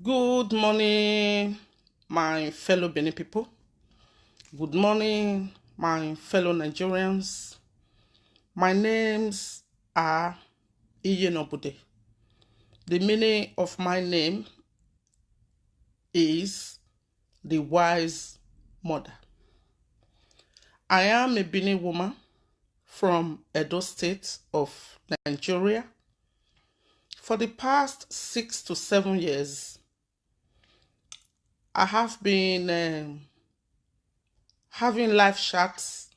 Good morning, my fellow Benin people. Good morning, my fellow Nigerians. My names are Iyeneobude. The meaning of my name is the wise mother. I am a Benin woman from Edo State of Nigeria. For the past 6 to 7 years, I have been having live chats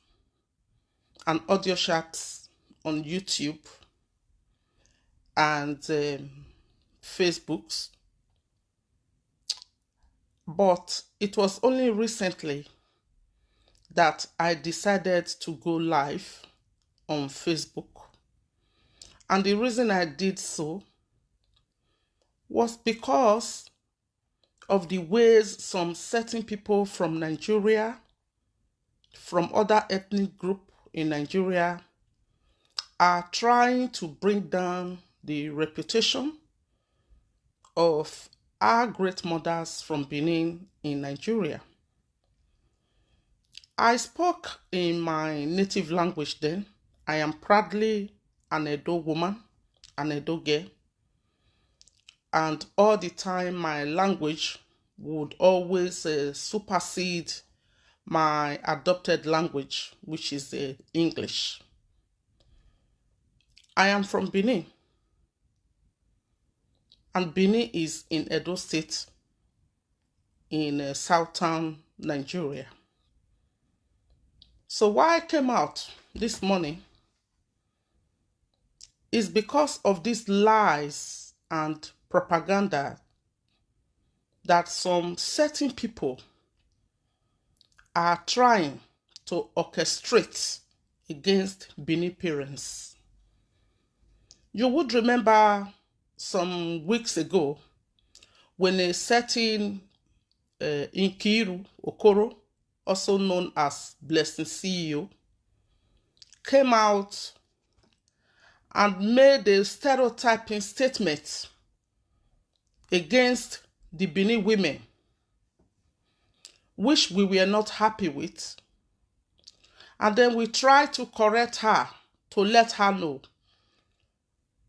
and audio chats on YouTube and Facebooks. But it was only recently that I decided to go live on Facebook. And the reason I did so was because of the ways some certain people from Nigeria, from other ethnic groups in Nigeria, are trying to bring down the reputation of our great mothers from Benin in Nigeria. I spoke in my native language then. I am proudly an Edo woman, an Edo girl. And all the time my language would always supersede my adopted language, which is English. I am from Benin. And Benin is in Edo State in southern Nigeria. So why I came out this morning is because of these lies and propaganda that some certain people are trying to orchestrate against Benin parents. You would remember some weeks ago when a certain Nkiru Okoro, also known as Blessingceo, came out and made a stereotyping statement against the Benin women, which we were not happy with. And then we tried to correct her, to let her know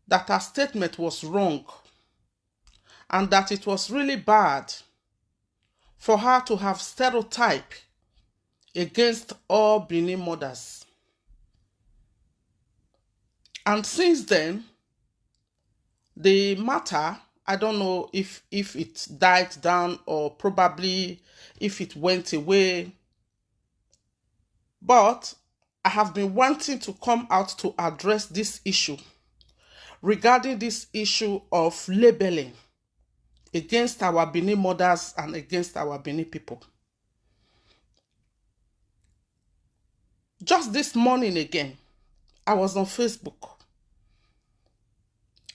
that her statement was wrong and that it was really bad for her to have stereotyped against all Benin mothers. And since then, the matter, I don't know if it died down or probably if it went away, but I have been wanting to come out to address this issue regarding this issue of labeling against our Benin mothers and against our Benin people. Just this morning again, I was on Facebook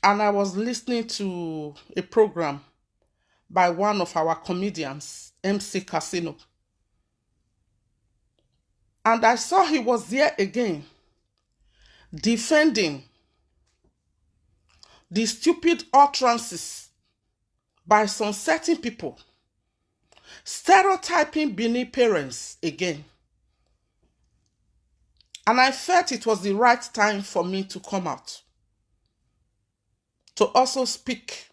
and I was listening to a program by one of our comedians, MC Casino. And I saw he was there again defending the stupid utterances by some certain people, stereotyping Benin parents again. And I felt it was the right time for me to come out to also speak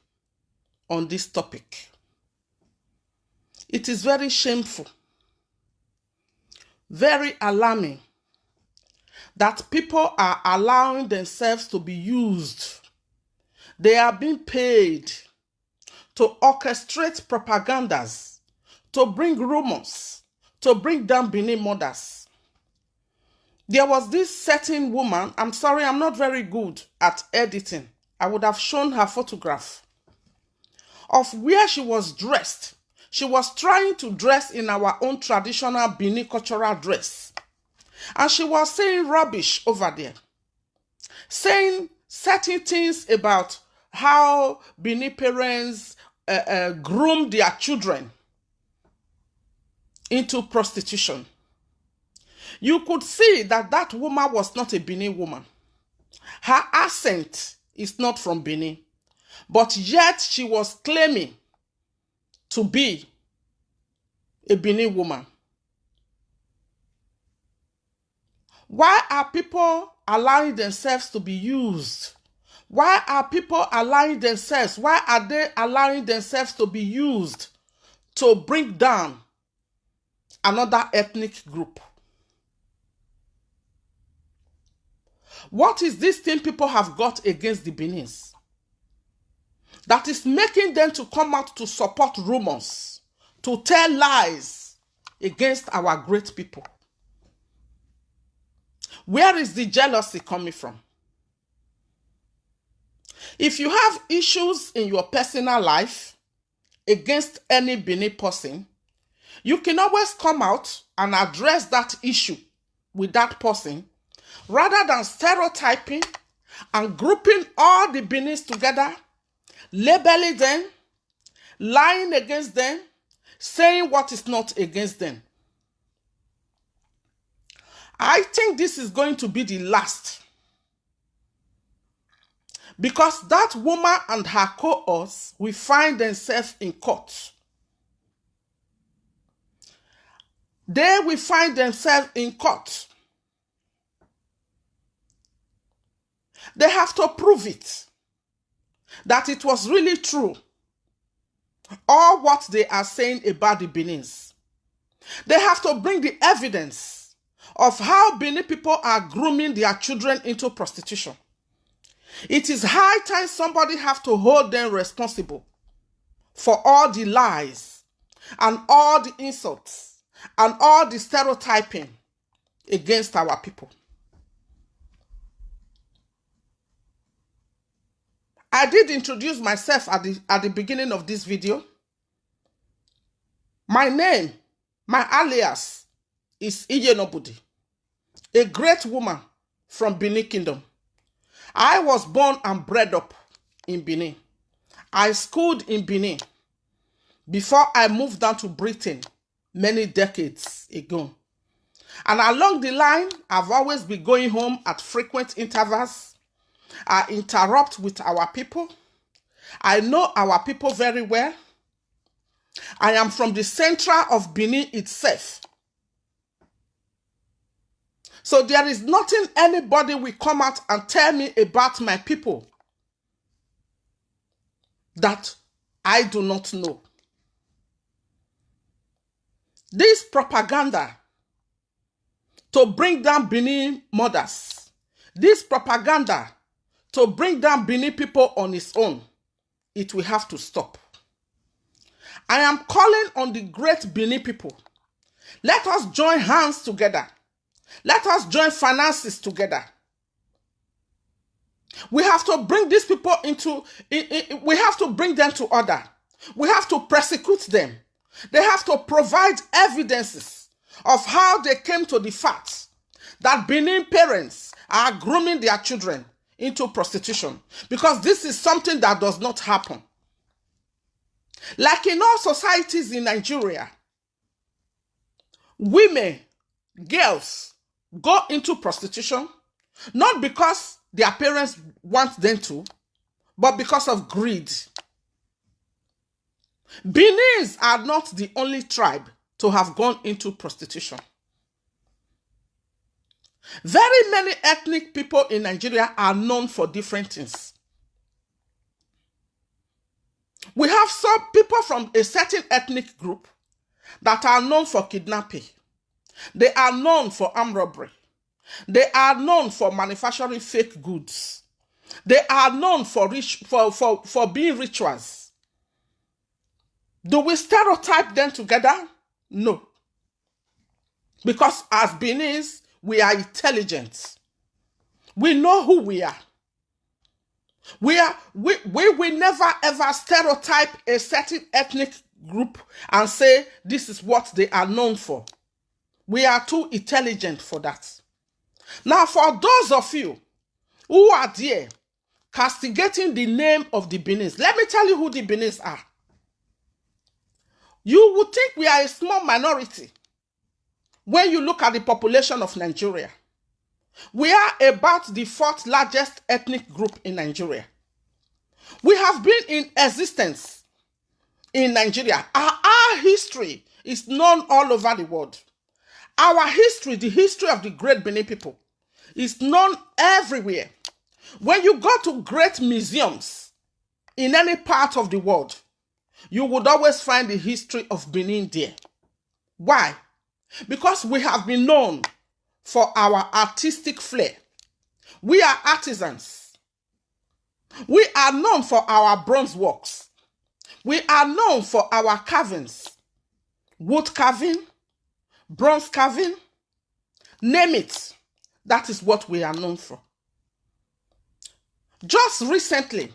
on this topic. It is very shameful, very alarming that people are allowing themselves to be used. They are being paid to orchestrate propagandas, to bring rumors, to bring down Benin mothers. There was this certain woman, I'm sorry, I'm not very good at editing. I would have shown her photograph of where she was dressed. She was trying to dress in our own traditional Benin cultural dress. And she was saying rubbish over there. Saying certain things about how Benin parents groom their children into prostitution. You could see that that woman was not a Benin woman. Her accent is not from Benin. But yet she was claiming to be a Benin woman? Why are people allowing themselves to be used? Why are people allowing themselves? Why are they allowing themselves to be used to bring down another ethnic group? What is this thing people have got against the Benins that is making them to come out to support rumors, to tell lies against our great people? Where is the jealousy coming from? If you have issues in your personal life against any Benin person, you can always come out and address that issue with that person rather than stereotyping and grouping all the Benins together, labeling them, lying against them, saying what is not against them. I think this is going to be the last, because that woman and her cohorts will find themselves in court. They will find themselves in court. They have to prove it, that it was really true, all what they are saying about the Benins. They have to bring the evidence of how Benin people are grooming their children into prostitution. It is high time somebody have to hold them responsible for all the lies and all the insults and all the stereotyping against our people. I did introduce myself at the beginning of this video. My name, my alias, is Iyeneobude, a great woman from Benin Kingdom. I was born and bred up in Benin. I schooled in Benin before I moved down to Britain many decades ago. And along the line, I've always been going home at frequent intervals. I interrupt with our people. I know our people very well. I am from the center of Benin itself. So there is nothing anybody will come out and tell me about my people that I do not know. This propaganda to bring down Benin mothers, this propaganda to bring down Benin people on its own, it will have to stop. I am calling on the great Benin people. Let us join hands together. Let us join finances together. We have to bring these people we have to bring them to order. We have to prosecute them. They have to provide evidences of how they came to the fact that Benin parents are grooming their children into prostitution, because this is something that does not happen. Like in all societies in Nigeria, women, girls, go into prostitution, not because their parents want them to, but because of greed. Benins are not the only tribe to have gone into prostitution. Very many ethnic people in Nigeria are known for different things. We have some people from a certain ethnic group that are known for kidnapping. They are known for armed robbery. They are known for manufacturing fake goods. They are known for being rituals. Do we stereotype them together? No. Because as Beninese, we are intelligent. We know who we are. We will never ever stereotype a certain ethnic group and say this is what they are known for. We are too intelligent for that. Now, for those of you who are there castigating the name of the Benins, let me tell you who the Benins are. You would think we are a small minority when you look at the population of Nigeria. We are about the 4th largest ethnic group in Nigeria. We have been in existence in Nigeria. Our history is known all over the world. Our history, the history of the great Benin people, is known everywhere. When you go to great museums in any part of the world, you would always find the history of Benin there. Why? Because we have been known for our artistic flair. We are artisans. We are known for our bronze works. We are known for our carvings. Wood carving, bronze carving, name it. That is what we are known for. Just recently,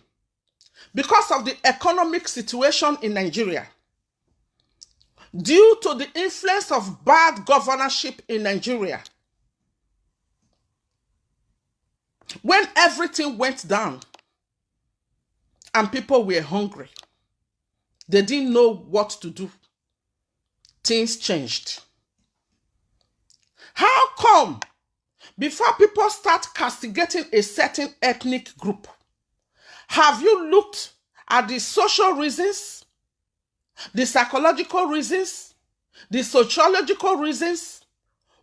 because of the economic situation in Nigeria, due to the influence of bad governorship in Nigeria, when everything went down and people were hungry, they didn't know what to do. Things changed. How come before people start castigating a certain ethnic group, have you looked at the social reasons, the psychological reasons, the sociological reasons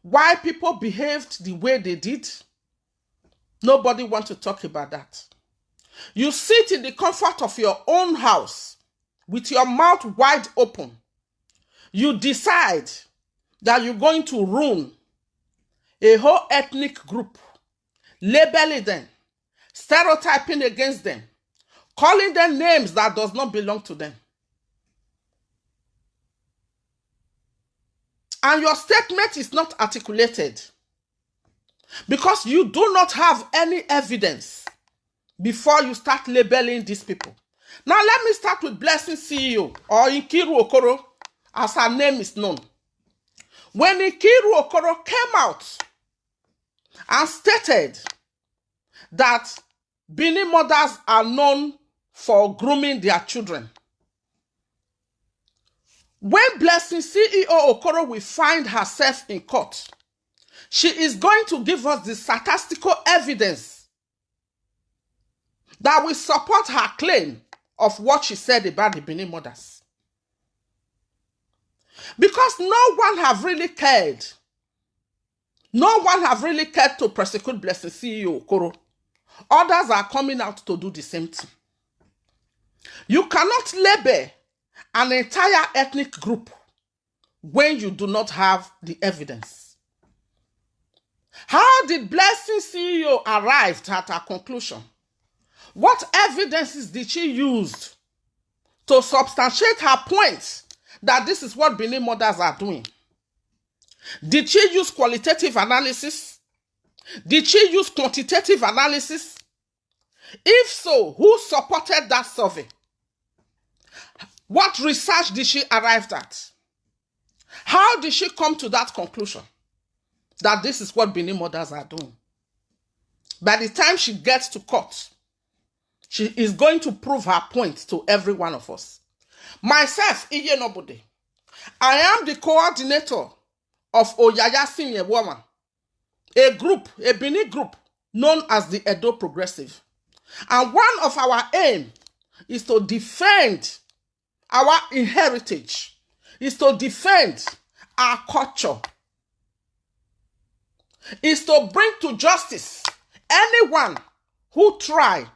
why people behaved the way they did? Nobody wants to talk about that. You sit in the comfort of your own house with your mouth wide open. You decide that you're going to ruin a whole ethnic group, labeling them, stereotyping against them, calling them names that does not belong to them. And your statement is not articulated because you do not have any evidence before you start labeling these people. Now let me start with Blessingceo, or Nkiru Okoro, as her name is known. When Nkiru Okoro came out and stated that Benin mothers are known for grooming their children, when Blessingceo Okoro will find herself in court, she is going to give us the statistical evidence that will support her claim of what she said about the Benin mothers. Because no one have really cared. No one have really cared to prosecute Blessingceo Okoro. Others are coming out to do the same thing. You cannot label an entire ethnic group when you do not have the evidence. How did Blessingceo arrive at her conclusion? What evidences did she use to substantiate her point that this is what Benin mothers are doing? Did she use qualitative analysis? Did she use quantitative analysis? If so, who supported that survey? What research did she arrive at? How did she come to that conclusion that this is what Benin mothers are doing? By the time she gets to court, she is going to prove her point to every one of us. Myself, Iyeneobude, I am the coordinator of Iyeneobude, a group, a Benin group known as the Edo Progressive. And one of our aim is to defend our heritage, is to defend our culture, is to bring to justice anyone who try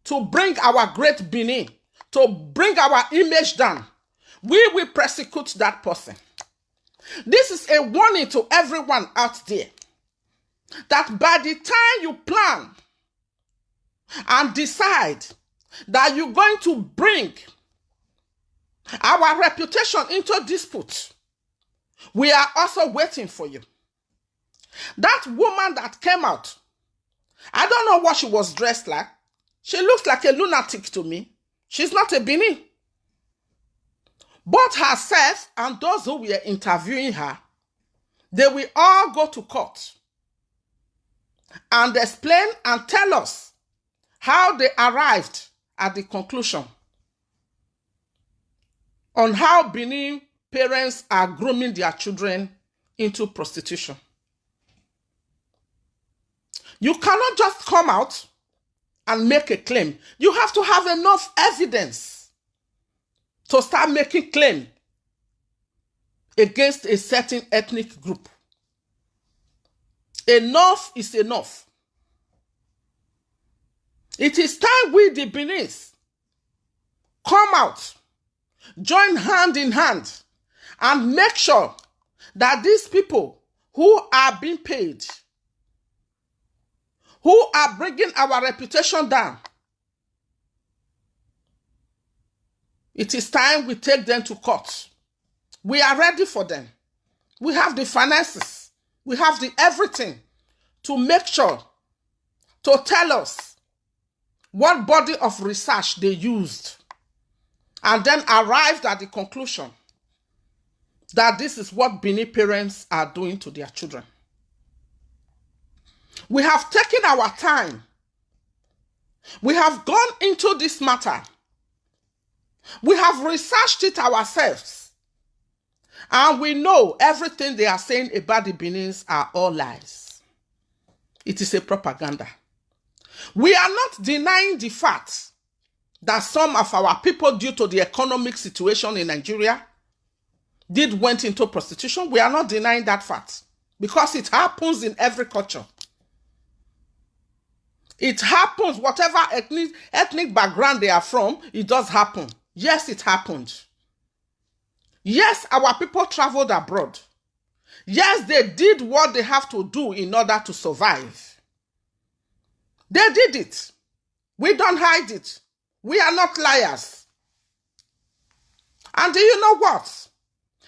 to bring our great Benin, to bring our image down. We will prosecute that person. This is a warning to everyone out there that by the time you plan and decide that you're going to bring our reputation into dispute, we are also waiting for you. That woman that came out, I don't know what she was dressed like. She looks like a lunatic to me. She's not a Benin. Both herself and those who were interviewing her, they will all go to court and explain and tell us how they arrived at the conclusion on how Benin parents are grooming their children into prostitution. You cannot just come out and make a claim. You have to have enough evidence to start making claim against a certain ethnic group. Enough is enough. It is time we, the Benin's, come out, join hand in hand, and make sure that these people who are being paid, who are bringing our reputation down, it is time we take them to court. We are ready for them. We have the finances. We have the everything to make sure, to tell us what body of research they used, and then arrived at the conclusion that this is what Benin parents are doing to their children. We have taken our time. We have gone into this matter. We have researched it ourselves. And we know everything they are saying about the Benins are all lies. It is a propaganda. We are not denying the fact that some of our people, due to the economic situation in Nigeria, went into prostitution. We are not denying that fact, because it happens in every culture. It happens, whatever ethnic background they are from, it does happen. Yes, it happened. Yes, our people traveled abroad. Yes, they did what they have to do in order to survive. They did it. We don't hide it. We are not liars. And do you know what?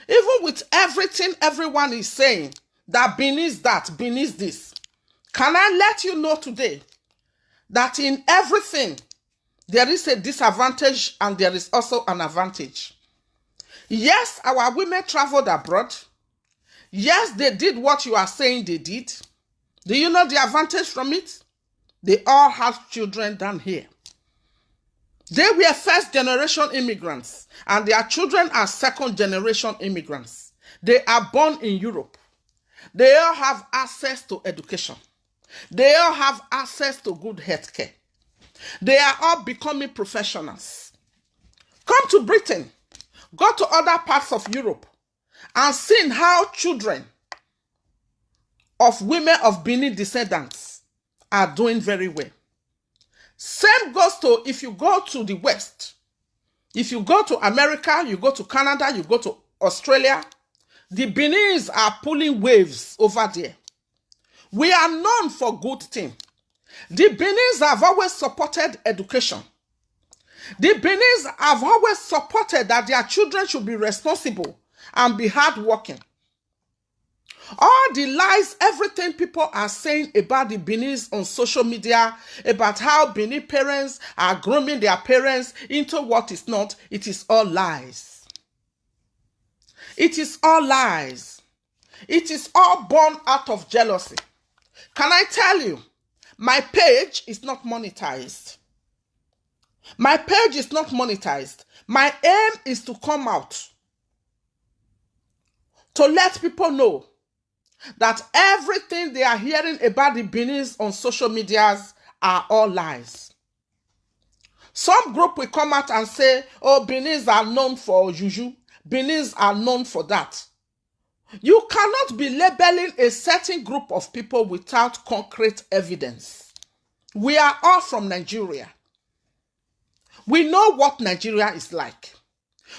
Even with everything everyone is saying, that Benin that, Benin this, can I let you know today that in everything, there is a disadvantage and there is also an advantage. Yes, our women traveled abroad. Yes, they did what you are saying they did. Do you know the advantage from it? They all have children down here. They were first generation immigrants, and their children are second generation immigrants. They are born in Europe. They all have access to education. They all have access to good health care. They are all becoming professionals. Come to Britain, go to other parts of Europe, and see how children of women of Benin descendants are doing very well. Same goes to if you go to the West. If you go to America, you go to Canada, you go to Australia, the Benins are pulling waves over there. We are known for good things. The Benins have always supported education. The Benins have always supported that their children should be responsible and be hardworking. All the lies, everything people are saying about the Benins on social media, about how Benin parents are grooming their parents into what is not, it is all lies. It is all lies. It is all born out of jealousy. Can I tell you, my page is not monetized. My page is not monetized. My aim is to come out to let people know that everything they are hearing about the Benins on social medias are all lies. Some group will come out and say, oh, Benins are known for juju. Benins are known for that. You cannot be labeling a certain group of people without concrete evidence. We are all from Nigeria. We know what Nigeria is like.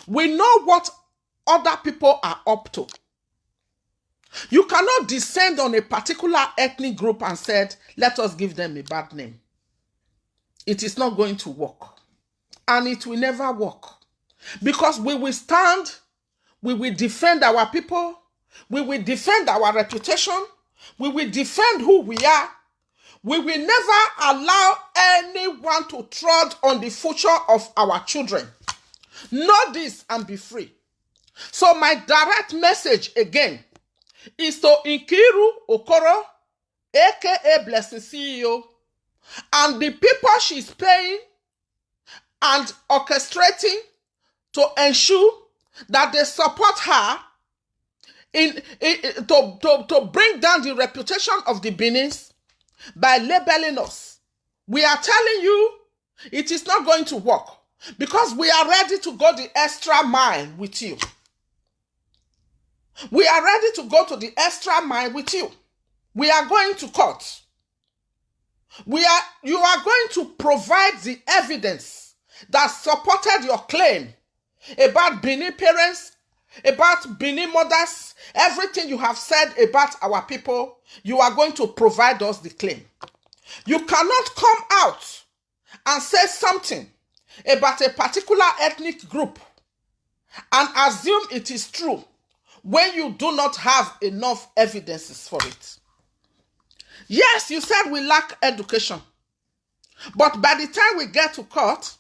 We know what other people are up to. You cannot descend on a particular ethnic group and said, let us give them a bad name. It is not going to work. And it will never work. Because we will stand, we will defend our people, we will defend our reputation, we will defend who we are. We will never allow anyone to tread on the future of our children. Know this and be free. So my direct message again is to Nkiru Okoro, aka Blessingceo, and the people she's paying and orchestrating to ensure that they support her to bring down the reputation of the Benins by labeling us. We are telling you it is not going to work. because we are ready to go the extra mile with you. We are ready to go to the extra mile with you. We are going to court. You are going to provide the evidence that supported your claim about Benin parents, about Benin mothers, everything you have said about our people. You are going to provide us the claim. You cannot come out and say something about a particular ethnic group and assume it is true when you do not have enough evidences for it. Yes, you said we lack education, but by the time we get to court,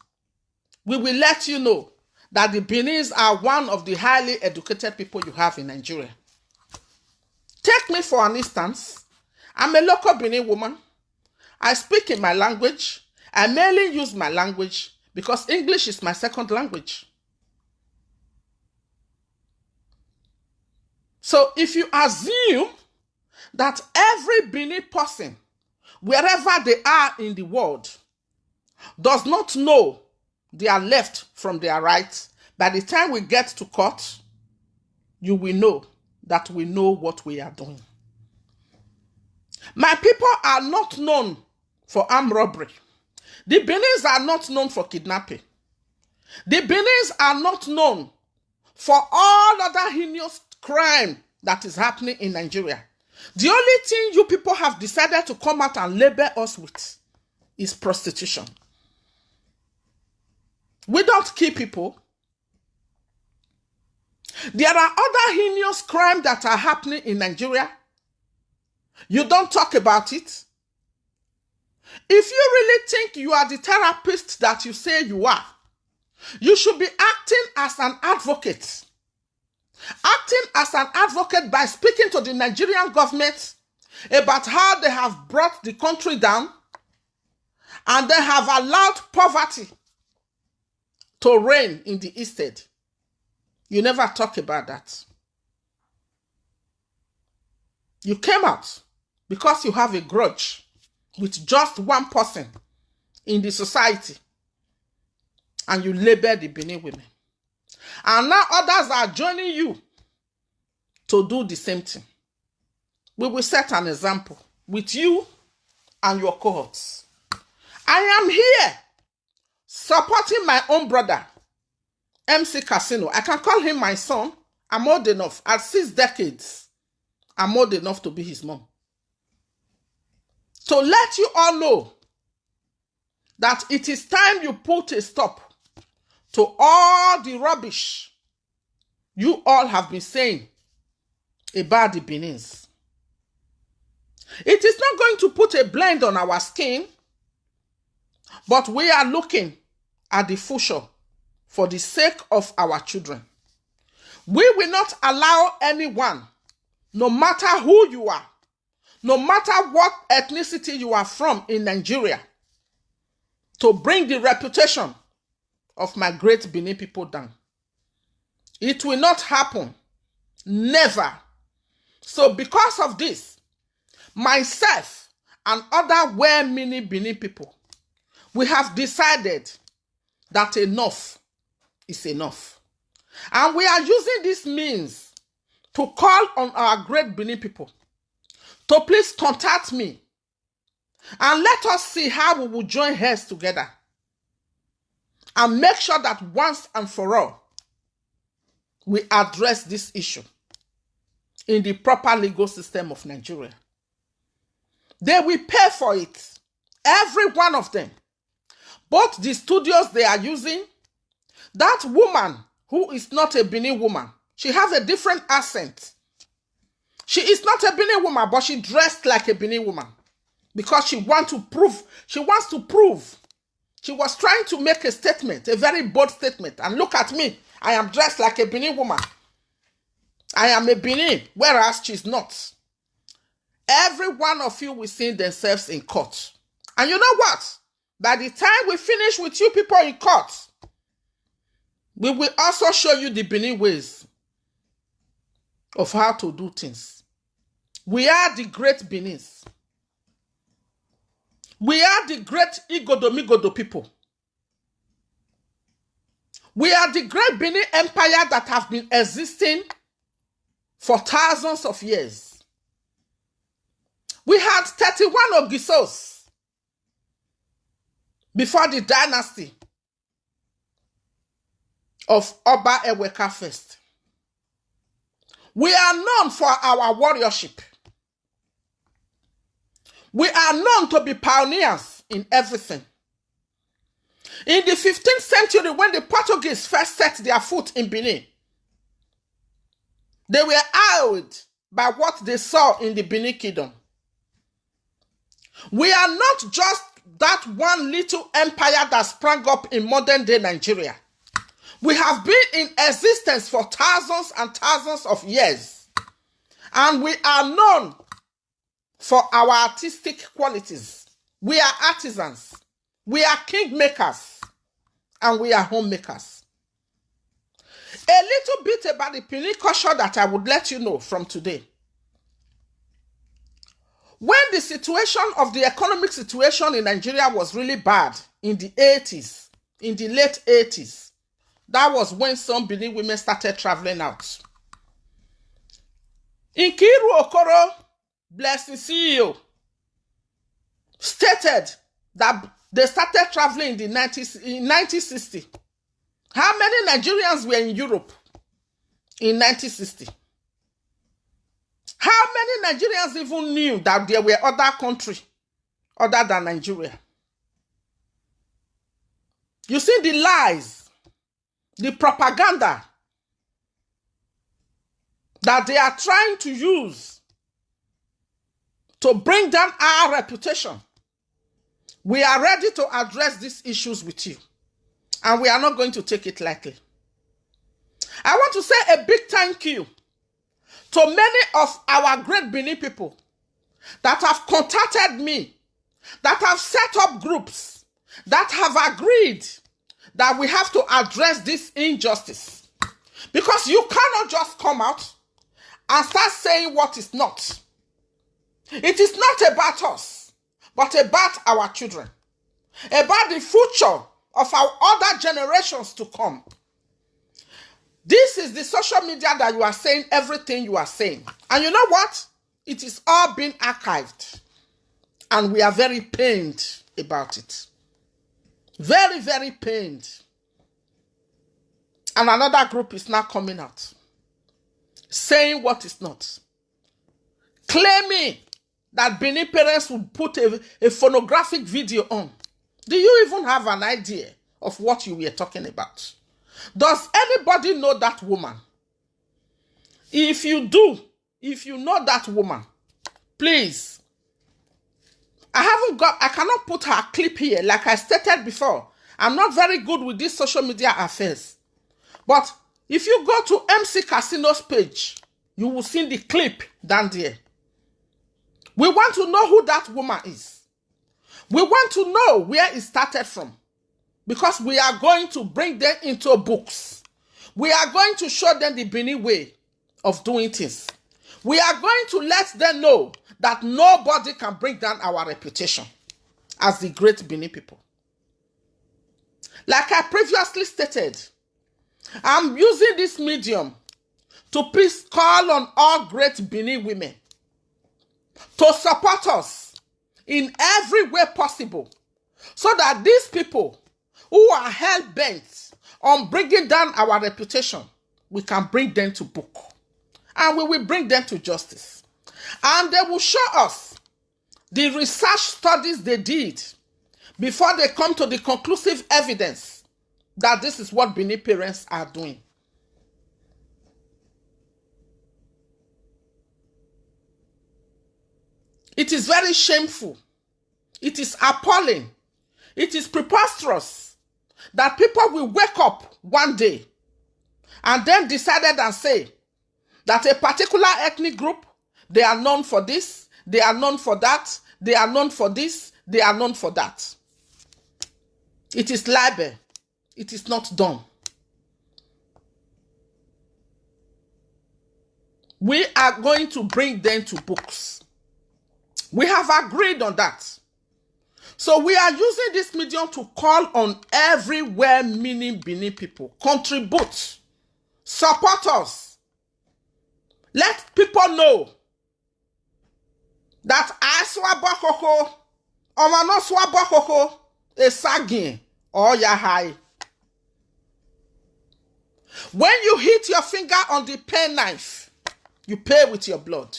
we will let you know that the Benin's are one of the highly educated people you have in Nigeria. Take me for an instance. I'm a local Benin woman. I speak in my language. I mainly use my language because English is my second language. So if you assume that every Benin person, wherever they are in the world, does not know their left from their right, by the time we get to court, you will know that we know what we are doing. My people are not known for armed robbery. The Benins are not known for kidnapping. The Benins are not known for all other heinous crime that is happening in Nigeria. The only thing you people have decided to come out and label us with is prostitution. We don't kill people. There are other heinous crimes that are happening in Nigeria. You don't talk about it. If you really think you are the therapist that you say you are, you should be acting as an advocate. Acting as an advocate by speaking to the Nigerian government about how they have brought the country down and they have allowed poverty to reign in the East. You never talk about that. You came out because you have a grudge with just one person in the society and you label the Benin women. And now others are joining you to do the same thing. We will set an example with you and your cohorts. I am here supporting my own brother, MC Casino. I can call him my son. I'm old enough. At 6 decades, I'm old enough to be his mom. To let you all know that it is time you put a stop to all the rubbish you all have been saying about the Benins. It is not going to put a blend on our skin, but we are looking at the future for the sake of our children. We will not allow anyone, no matter who you are, no matter what ethnicity you are from in Nigeria, to bring the reputation of my great Benin people down. It will not happen. Never. So because of this, myself and other well-meaning Benin people, we have decided that enough is enough. And we are using this means to call on our great Benin people to please contact me and let us see how we will join heads together and make sure that once and for all, we address this issue in the proper legal system of Nigeria. They will pay for it. Every one of them. Both the studios they are using, that woman who is not a Benin woman, she has a different accent. She is not a Benin woman, but she dressed like a Benin woman because she wants to prove. She was trying to make a statement, a very bold statement. And look at me. I am dressed like a Benin woman. I am a Benin, whereas she's not. Every one of you will see themselves in court. And you know what? By the time we finish with you people in court, we will also show you the Benin ways of how to do things. We are the great Benins. We are the great Igodo Migodo people. We are the great Benin Empire that have been existing for thousands of years. We had 31 Ogisos before the dynasty of Oba Eweka first. We are known for our warriorship. We are known to be pioneers in everything. In the 15th century, when the Portuguese first set their foot in Benin, they were awed by what they saw in the Benin Kingdom. We are not just that one little empire that sprang up in modern day Nigeria. We have been in existence for thousands and thousands of years. And we are known for our artistic qualities. We are artisans. We are kingmakers. And we are homemakers. A little bit about the Benin culture that I would let you know from today. When the situation of the economic situation in Nigeria was really bad in the 80s, in the late 80s, that was when some Benin women started traveling out. Nkiru Okoro, Blessingceo, stated that they started traveling in 1960. How many Nigerians were in Europe in 1960? How many Nigerians even knew that there were other countries other than Nigeria? You see the lies, the propaganda that they are trying to use to bring down our reputation. We are ready to address these issues with you, and we are not going to take it lightly. I want to say a big thank you to many of our great Benin people that have contacted me, that have set up groups, that have agreed that we have to address this injustice. Because you cannot just come out and start saying what is not. It is not about us, but about our children, about the future of our other generations to come. This is the social media that you are saying everything you are saying. And you know what? It is all being archived. And we are very pained about it. Very, very pained. And another group is now coming out, saying what is not. Claiming that Benin parents would put a phonographic video on. Do you even have an idea of what you were talking about? Does anybody know that woman? If you do, if you know that woman, please. I cannot put her clip here. Like I stated before, I'm not very good with these social media affairs. But if you go to MC Casino's page, you will see the clip down there. We want to know who that woman is. We want to know where it started from. Because we are going to bring them into books. We are going to show them the Benin way of doing things. We are going to let them know that nobody can bring down our reputation as the great Benin people. Like I previously stated, I'm using this medium to please call on all great Benin women to support us in every way possible so that these people who are hell-bent on bringing down our reputation, we can bring them to book. And we will bring them to justice. And they will show us the research studies they did before they come to the conclusive evidence that this is what Benin parents are doing. It is very shameful. It is appalling. It is preposterous that people will wake up one day and then decided and say that a particular ethnic group, they are known for this, they are known for that, they are known for this, they are known for that. It is libel. It is not done. We are going to bring them to books. We have agreed on that. So we are using this medium to call on everywhere meaning Benin people. Contribute. Support us. Let people know that I swabo koko, or no swabo koko, a sagin, or yahai. When you hit your finger on the pen knife, you pay with your blood.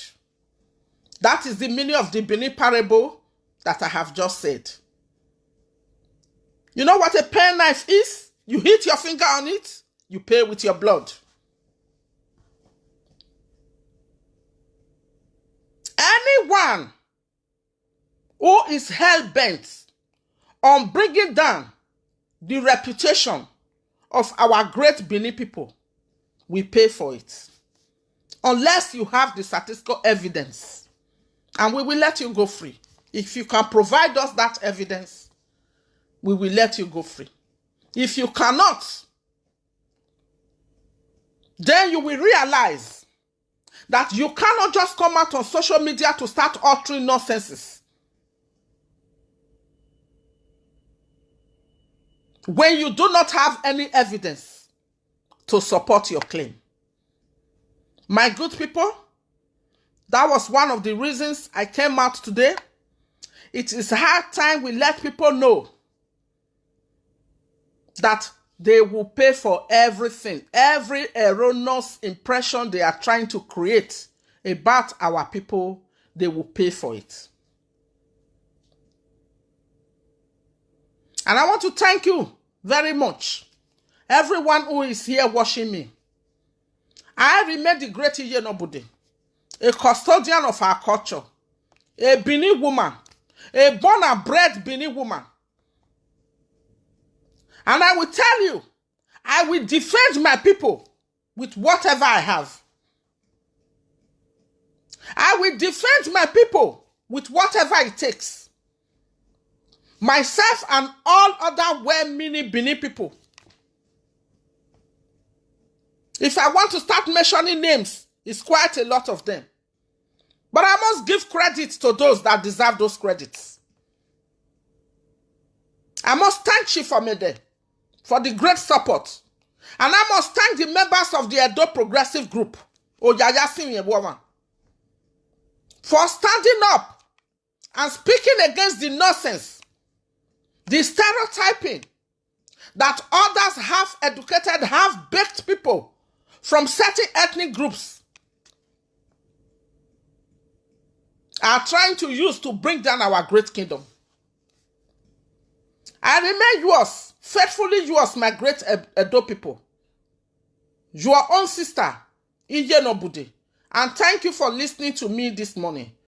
That is the meaning of the Benin parable that I have just said. You know what a pen knife is? You hit your finger on it, you pay with your blood. Anyone who is hell-bent on bringing down the reputation of our great Benin people, we pay for it. Unless you have the statistical evidence. And we will let you go free. If you can provide us that evidence, we will let you go free. If you cannot, then you will realize that you cannot just come out on social media to start uttering nonsenses. When you do not have any evidence to support your claim. My good people, that was one of the reasons I came out today. It is high time we let people know that they will pay for everything. Every erroneous impression they are trying to create about our people, they will pay for it. And I want to thank you very much. Everyone who is here watching me. I remain the great Iyeneobude, a custodian of our culture, a Benin woman, a born and bred Benin woman. And I will tell you, I will defend my people with whatever I have. I will defend my people with whatever it takes. Myself and all other well-meaning Benin people. If I want to start mentioning names, it's quite a lot of them. But I must give credit to those that deserve those credits. I must thank Chief Omede for the great support. And I must thank the members of the Edo Progressive Group, Oyaya Sinyewoman, for standing up and speaking against the nonsense, the stereotyping that others have educated, have baked people from certain ethnic groups are trying to use to bring down our great kingdom. I remain yours, faithfully yours, my great Edo people. Your own sister, Iyeneobude. And thank you for listening to me this morning.